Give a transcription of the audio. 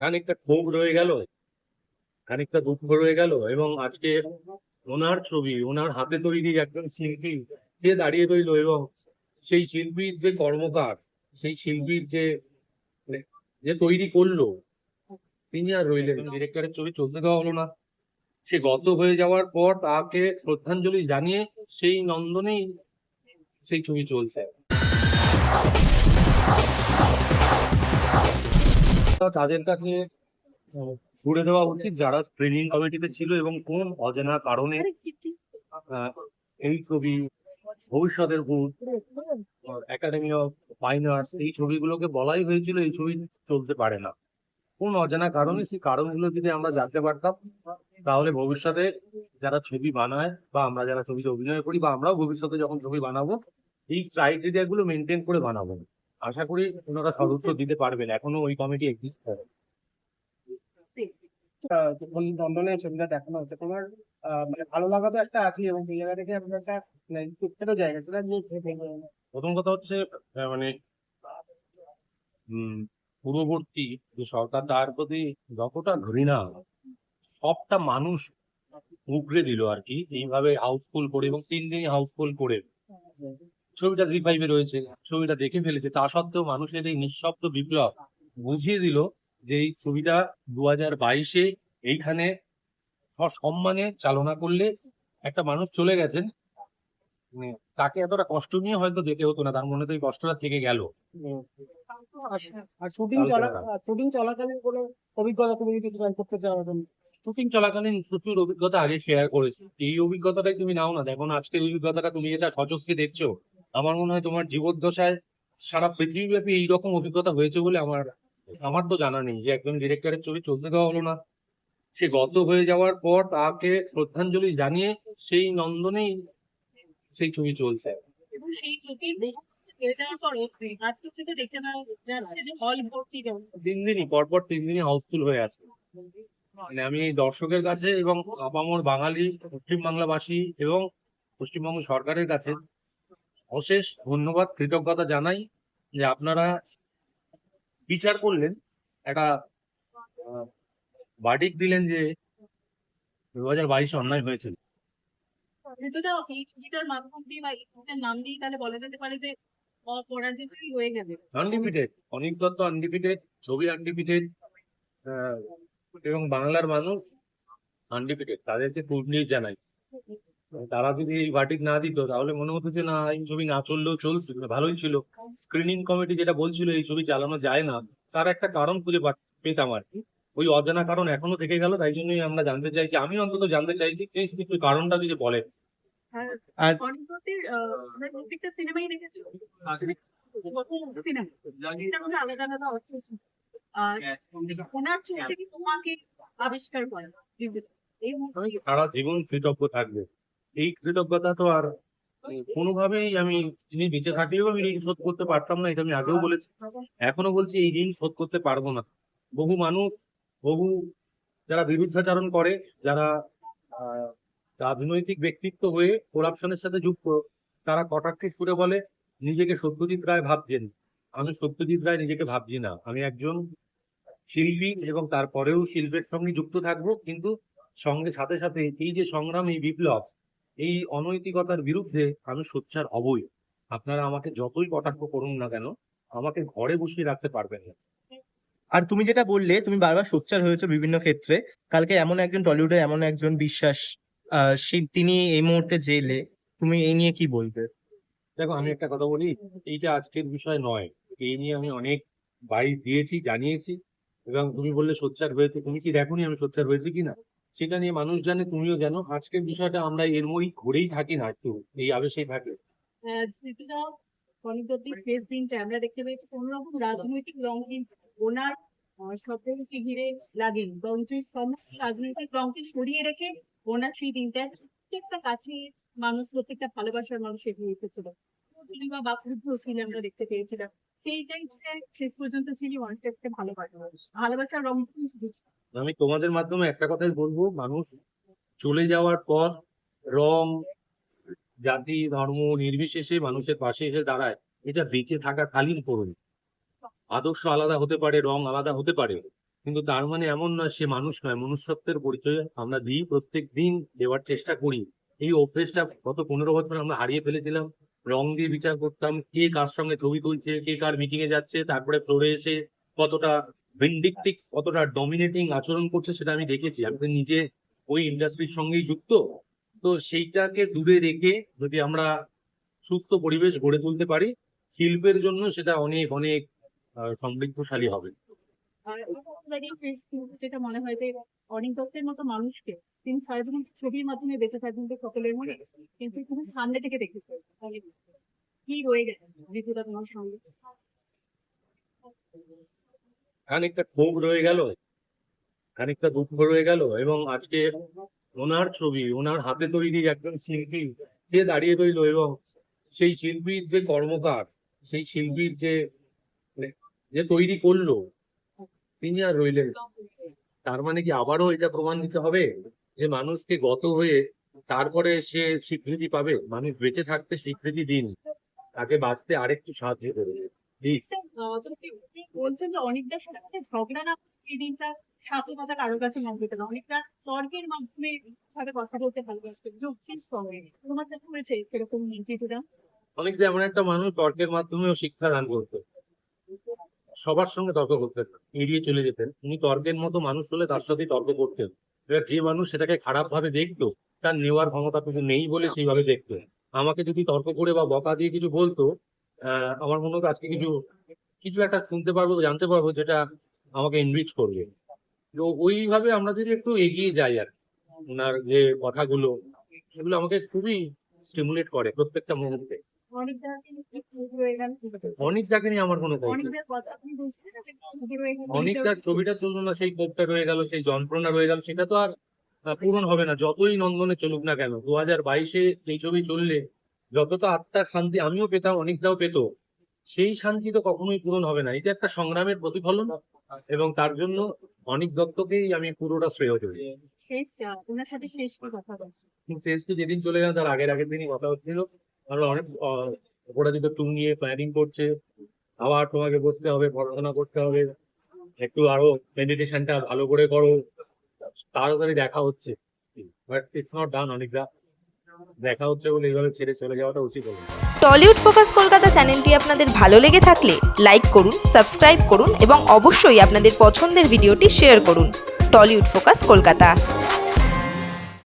খানিকটা ক্ষোভ রয়ে গেল, খানিকটা দুঃখ রয়ে গেল। এবং আজকে ওনার ছবি, ওনার হাতে তৈরি একজন শিল্পী সে দাঁড়িয়ে রইলো, এবং সেই শিল্পীর যে কর্মকার, সেই শিল্পীর যে মানে যে তৈরি করলো, তিনি আর রইলেন না। ডিরেক্টরের ছবি চলতে দেওয়া হলো না। সে গত হয়ে যাওয়ার পর তাকে শ্রদ্ধাঞ্জলি জানিয়ে সেই নন্দনেই সেই ছবি চলছে। তাদের কাছে ছুড়ে দেওয়া উচিত যারা স্ক্রিনিং কমিটিতে ছিল এবং কোন অজানা কারণে আহ, এই ছবি ভবিষ্যতের ভূত, একাডেমি অফ ফাইন আর্টস, এই ছবিগুলোকে বলাই হয়েছিল এই ছবি চলতে পারে না। কোন অজানা কারণে, সেই কারণগুলো যদি আমরা জানতে পারতাম তাহলে ভবিষ্যতে যারা ছবি বানায় বা আমরা যারা ছবিতে অভিনয় করি বা আমরাও ভবিষ্যতে যখন ছবি বানাবো এই ক্রাইটেরিয়া গুলো মেনটেন করে বানাবো। আশা করি ওনারা সদুত্তর দিতে পারবেন। এখনো ওই কমিটি এক্সিস্ট করে। যখন নন্দনের ছবিটা দেখানো হচ্ছে তোমার মানে ভালো লাগা তো একটা আছে, এবং সেই জায়গা থেকে আপনার একটা মানে দুঃখেরও জায়গা সেটা নিয়ে প্রথম কথা হচ্ছে মানে পূর্ববর্তী যে সরকার তার প্রতি যতটা ঘৃণা সবটা মানুষ উগরে দিল আর কি, এইভাবে হাউসফুল করে এবং 3 দিনই হাউসফুল করে ছবিটা জি5-এ রয়েছে, ছবিটা দেখে ফেলেছে। তা সত্ত্বেও মানুষের এই নিঃশব্দ বিপ্লব বুঝিয়ে দিল যে এই ছবিটা 2022-এ এইখানে সসম্মানে চালনা করলে একটা মানুষ চলে গেছেন, মানে তাকে এতটা কষ্ট নিয়ে হয়তো যেতে হতো না, তার মনে তো এই কষ্টটা থেকে গেল। আর শুটিং চলাকালীন কোনো অভিজ্ঞতা তুমি যদি শেয়ার করতে চাও এখন? শুটিং চলাকালীন প্রচুর অভিজ্ঞতা আগে শেয়ার করেছি, এই অভিজ্ঞতাটাই তুমি নাও না। দেখো না, আজকের অভিজ্ঞতাটা তুমি যেটা সচক্ষে দেখছো, আমার মনে হয় তোমার জীবদ্দশায় সারা পৃথিবীব্যাপী এইরকম অভিজ্ঞতা হয়েছে বলে আমার আমার তো জানা নেই। যে একজন ডিরেক্টরের ছবি চলতে দেওয়া হলো না, সে গত হয়ে যাওয়ার পর তাকে শ্রদ্ধাঞ্জলি জানিয়ে সেই নন্দনেই সেই ছবি চলছে। এবং সেই ছবির হয়ে যাওয়ার পরও আজকে যেটা দেখতে পাওয়া যাচ্ছে যে হল ভর্তি যেমন 3 দিনই পরপর 3 দিনই হাউসফুল হয়ে আছে। মানে আমি এই দর্শকের কাছে এবং আপামর বাঙালি পশ্চিমবাংলাবাসী এবং পশ্চিমবঙ্গ সরকারের কাছে অশেষ ধন্যবাদ, কৃতজ্ঞতা জানাই যে আপনারা বিচার করলেন, একটা ভার্ডিক্ট দিলেন যে 2022-এ অন্যায় হয়েছিল। যেটা এই ছবিটার মাধ্যম দিয়ে বা এই ছবিটার নাম দিয়ে তাহলে বলা যেতে পারে যে অপরাজিতই হয়ে গেলে আনডিফিটেড, অনিক দত্ত আনডিফিটেড, ছবি আনডিফিটেড, এবং বাংলার মানুষ আনডিফিটেড। তাদেরকে কুর্নিশ জানাই। তারা যদি এই ভার্ডিক্ট না দিত তাহলে মনে হতো যে না, এই ছবি না চললেও চলছে, ভালোই ছিল। স্ক্রিনিং কমিটি যেটা বলছিল এই ছবি চালানো যায় না, তার একটা কারণ খুঁজে পেতাম আর কি। ওই অজানা কারণ এখনো থেকে গেল, তাই জন্যই আমরা জানতে চাইছি, আমি অন্তত জানতে চাইছি সেই কিছু কারণটা যদি বলে। আর অনিক দত্তের আমরা প্রত্যেকটা সিনেমাই দেখেছি সিনেমা এটার মধ্যে আলাদা আলাদা অর্থ ছিল। আর ওনার ছবি থেকে তোমাকে আবিষ্কার করা এই সারা জীবন কৃতজ্ঞ থাকবে। এই কৃতজ্ঞতা তো আর কোনোভাবেই আমি, যিনি বেঁচে থাকলেও আমি ঋণ শোধ করতে পারতাম না, এটা আমি আগেও বলেছি, এখনো বলছি, এই ঋণ শোধ করতে পারবো না। বহু মানুষ, বহু যারা বিরুদ্ধাচরণ করে, যারা আহ, রাজনৈতিক ব্যক্তিত্ব হয়ে করাপশনের সাথে যুক্ত, তারা কটাক্ষে সুরে বলে নিজেকে সত্যজিৎ রায় ভাবছেন। আমি সত্যজিৎ রায় নিজেকে ভাবছি না, আমি একজন শিল্পী এবং তারপরেও শিল্পের সঙ্গে যুক্ত থাকবো, কিন্তু সঙ্গে সাথে সাথে এই যে সংগ্রাম, এই বিপ্লব, এই অনৈতিকতার বিরুদ্ধে আমি সোচ্চার হবই। আপনারা আমাকে যতই কটাক্ষ করুন না কেন, আমাকে ঘরে বসিয়ে রাখতে পারবেন না। আর তুমি যেটা বললে তুমি বারবার সোচ্চার হয়েছো বিভিন্ন ক্ষেত্রে, কালকে এমন একজন টলিউডে এমন একজন বিশ্বাস তিনি এই মুহূর্তে জেলে, তুমি এই নিয়ে কি বলবে? দেখো, আমি একটা কথা বলি, এইটা আজকের বিষয় নয়। এই নিয়ে আমি অনেক বাইট দিয়েছি, জানিয়েছি। এবং তুমি বললে সোচ্চার হয়েছে, তুমি কি দেখোনি আমি সোচ্চার হয়েছি কিনা? সেটা নিয়ে মানুষ জানে, তুমিও জানো। আজকের বিষয়টা আমরা এর মধ্যেই ঘুরেই থাকি না, একটু এই আবেশেই থাকি। স্মৃতিটা অনিক দত্তের শেষ দিনটা আমরা দেখতে পেয়েছি কোন রকম রাজনৈতিক রং কিন্তু ওনার শব্দকে ঘিরে লাগেনি, বরঞ্চ সমস্ত রাজনৈতিক রংকে সরিয়ে রেখে ওনার সেই দিনটা প্রত্যেকটা কাছে মানুষ, প্রত্যেকটা ভালোবাসার মানুষ এগিয়ে এসেছিল। তিনি বা বাকরুদ্ধ ছিল আমরা দেখতে পেয়েছিলাম। সেইটাই যে শেষ পর্যন্ত ছিল মানুষটাকে ভালোবাসার রং শুধু ছিল। আমি তোমাদের মাধ্যমে একটা কথাই বলবো, মানুষ চলে যাওয়ার পর রং, জাতি, ধর্ম নির্বিশেষে মানুষের পাশে এসে দাঁড়ায়, এটা বেঁচে থাকাকালীন করুন। আদর্শ আলাদা হতে পারে, রং আলাদা হতে পারে, কিন্তু তার মানে এমন নয় সে মানুষ নয়, মনুষ্যত্বের পরিচয় আমরা দিই, প্রত্যেক দিন দেওয়ার চেষ্টা করি। এই অভ্যেসটা গত 15 বছর আমরা হারিয়ে ফেলেছিলাম। রং দিয়ে বিচার করতাম, কে কার সঙ্গে ছবি তুলছে, কে কার মিটিং এ যাচ্ছে, তারপরে ফ্লোরে এসে কতটা ভিন্ডিকটিভ, কতটা ডমিনেটিং আচরণ করছে সেটা আমি দেখেছি। আমি তো নিজে ওই ইন্ডাস্ট্রির সঙ্গেই যুক্ত। তো সেইটাকে দূরে রেখে যদি আমরা সুস্থ পরিবেশ গড়ে তুলতে পারি, শিল্পের জন্য সেটা অনেক অনেক সমৃদ্ধশালী হবে। আর যেটা মনে হয় যে অনিক দত্তের মতো মানুষকে তিনি সারাদিন ছবির মাধ্যমে বেঁচে থাকবেন তো সকলের মনে, কিন্তু তুমি সামনে থেকে দেখেছো কি রয়ে গেছে ঋতুদা তোমার সঙ্গে? খানিকটা ক্ষোভ রয়ে গেল, খানিকটা দুঃখ রয়ে গেল, এবং আজকে ওনার ছবি, ওনার হাতে তৈরি একজন শিল্পী সে দাঁড়িয়ে রইলো, এবং সেই শিল্পীর যে কর্মকার, সেই শিল্পীর যে যে তৈরি করলো তিনি আর রইলেন না। তার মানে কি আবারও এটা প্রমাণ দিতে হবে যে মানুষকে গত হয়ে তারপরে সে স্বীকৃতি পাবে? মানুষ বেঁচে থাকতে স্বীকৃতি দিন, তাকে বাঁচতে আরেকটু সাহায্য করবে। ঠিক তুমি বলছেন যে অনেকদার সাথে ঝগড়া না এই দিনটা সাথে কথা কারোর কাছে মনে হতো না, অনেকটা তর্কের মাধ্যমে সাথে কথা বলতে ভালোবাসতে যোগছিস সঙ্গে, তোমার কাছে হয়েছে সেরকম জিতুদা? অনেকটা এমন একটা মানুষ তর্কের মাধ্যমেও শিক্ষা দান করতো, সবার সঙ্গে তর্ক করতেন না, এড়িয়ে চলে যেতেন। উনি তর্কের মতো মানুষ হলে তার সাথেই তর্ক করতেন। এবার যে মানুষ সেটাকে খারাপ ভাবে দেখতো, তার নেওয়ার ক্ষমতা কিন্তু নেই বলে সেইভাবে দেখতো। আমাকে যদি তর্ক করে বা বকা দিয়ে কিছু বলতো, আমার মনে হতো আজকে কিছু কিছু একটা শুনতে পারবো, জানতে পারবো, যেটা আমাকে এনরিচ করবে। তো ওইভাবে আমরা যদি একটু এগিয়ে যাই আর কি, ওনার যে কথাগুলো সেগুলো আমাকে খুবই স্টিমুলেট করে প্রত্যেকটা মুহূর্তে। অনেকদাকে রয়ে গেল, অনেকটাকে নিয়ে আমার কোনো ক্ষোভ নেই। অনেকদার কথা আপনি বলছিলেন না যে ক্ষোভে রয়ে গেল, অনেকটার ছবিটা চললো না, সেই ক্ষোভটা রয়ে গেল, সেই যন্ত্রণা রয়ে গেল, সেটা তো আর পূরণ হবে না যতই নন্দনে চলুক না কেন। 2022-এ এই ছবি চললে যতটা আত্মার শান্তি আমিও পেতাম, অনেকটাও পেত, সেই শান্তি তো কখনোই পূরণ হবে না। এটা একটা সংগ্রামের প্রতিফলন, এবং তার জন্য অনিক দত্তকেই আমি পুরোটা শ্রেয় করি। শেষ ওনার সাথে শেষ কি কথা বলছি? শেষটি যেদিন চলে গেল তার আগের দিনই কথা হচ্ছিল, আমরা অনেক অপরাজিত টু নিয়ে প্ল্যানিং করছে, আবার তোমাকে বসতে হবে, পড়াশোনা করতে হবে, একটু আরো মেডিটেশনটা ভালো করে করো, তাড়াতাড়ি দেখা হচ্ছে, বাট ইটস নট ডান। অনেকটা দেখা হচ্ছে বলে এইভাবে ছেড়ে চলে যাওয়াটা উচিত হবে। টলিউড ফোকাস কলকাতা চ্যানেলটি আপনাদের ভালো লেগে থাকলে লাইক করুন, সাবস্ক্রাইব করুন এবং অবশ্যই আপনাদের পছন্দের ভিডিওটি শেয়ার করুন। Tollywood focus Kolkata.